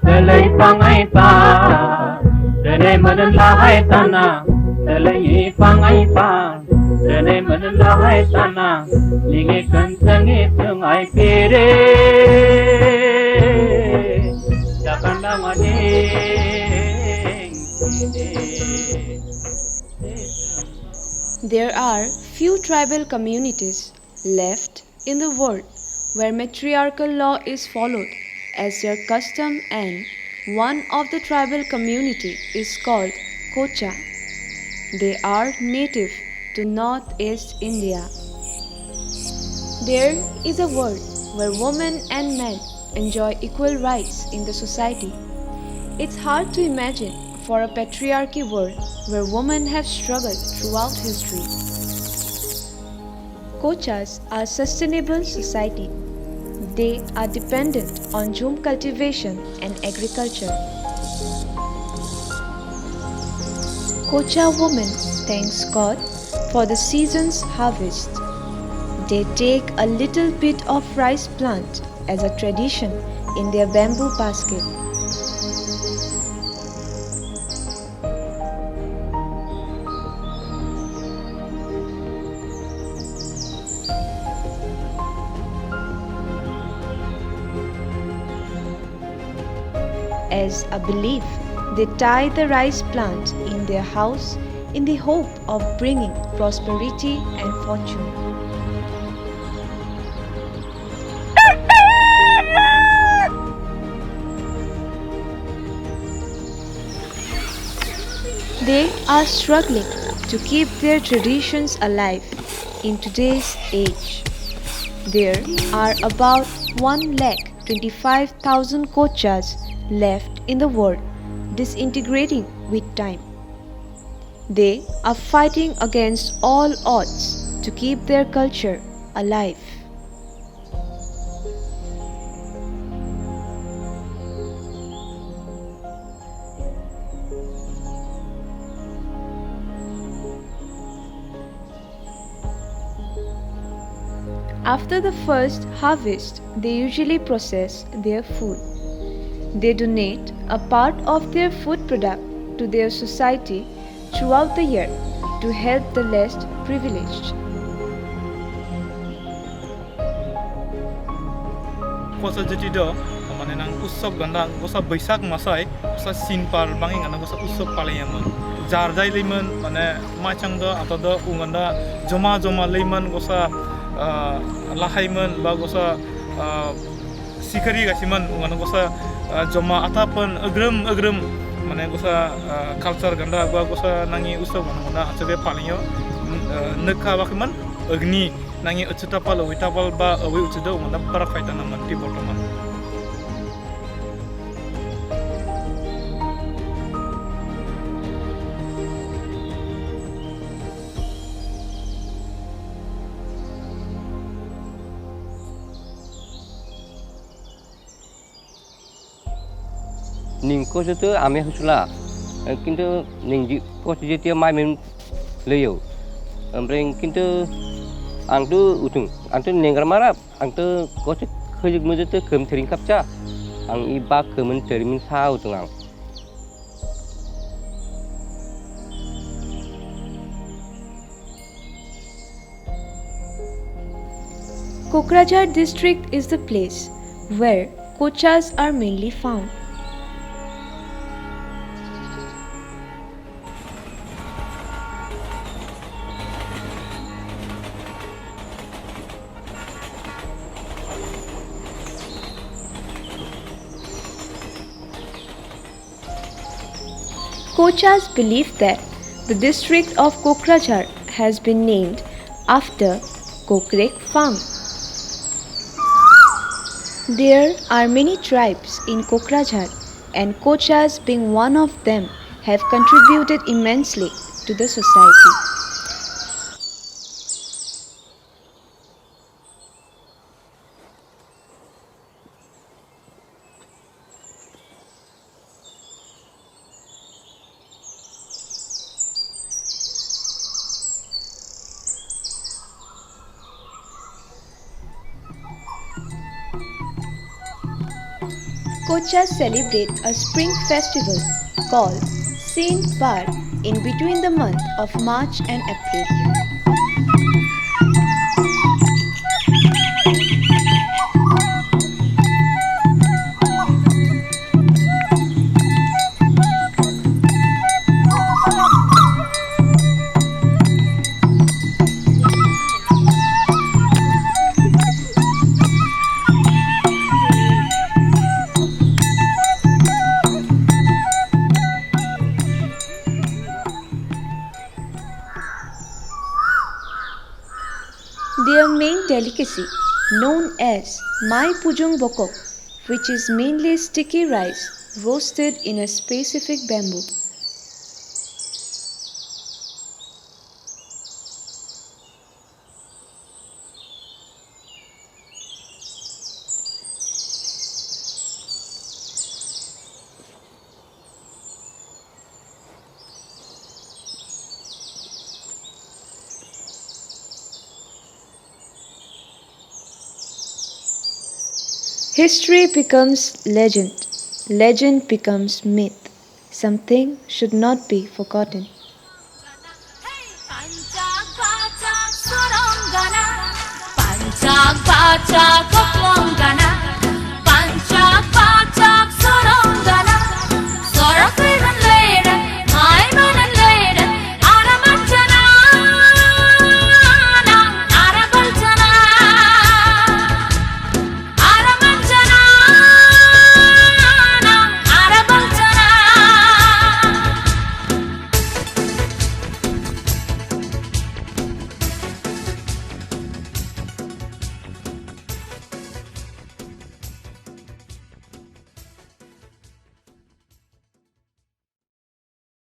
Telai pangai pa, telai menelahai tanah, telai pangai pa, telai menelahai tanah, lingi kencengi sungai pire, takkan damani. There are few tribal communities left in the world where matriarchal law is followed as their custom, and one of the tribal community is called Kocha. They are native to northeast India. There is a world where women and men enjoy equal rights in the society. It's hard to imagine for a patriarchy world where women have struggled throughout history. Kochas are sustainable society. They are dependent on jhum cultivation and agriculture. Kocha women thanks God for the season's harvest. They take a little bit of rice plant as a tradition in their bamboo basket. As a belief, they tie the rice plant in their house in the hope of bringing prosperity and fortune. They are struggling to keep their traditions alive in today's age. There are about 1,25,000 Kochas left in the world, disintegrating with time. They are fighting against all odds to keep their culture alive. After the first harvest, they usually process their food. They donate a part of their food product to their society throughout the year to help the less privileged. Kosa jadi do, mana nang usap ganda, kosa Baisak masai, kosa Sinpar bangi ganda kosa usap paling yaman. Jarjai liman, mana macang do atau do unganda joma liman kosa lahaiman, ba kosa sikari gasiman unganda kosa joma atapan agrem mana kosa culture ganda ba kosa nangi usap ganda acabe palingyo nekha bakiman agni nangi ucutapal uitapal ba awi ucuda unganda parak faitan naman di bortoman. Ningko itu ame husula, kintu ningji kos jadi mai men leyo. Amreng kintu angtu utung, angtu nenggar marap, angtu kos kerja muda tu kem tering kapca, ang iba kemen terimin sao tungang. Kokrajhar district is the place where Kochas are mainly found. Kochas believe that the district of Kokrajhar has been named after Kokrek farm. There are many tribes in Kokrajhar, and Kochas being one of them have contributed immensely to the society. Kochas celebrate a spring festival called Saint Par in between the month of March and April. Their main delicacy, known as Mai Pujung Bokok, which is mainly sticky rice roasted in a specific bamboo. History becomes legend, legend becomes myth. Something should not be forgotten. Pancak baca koplong gana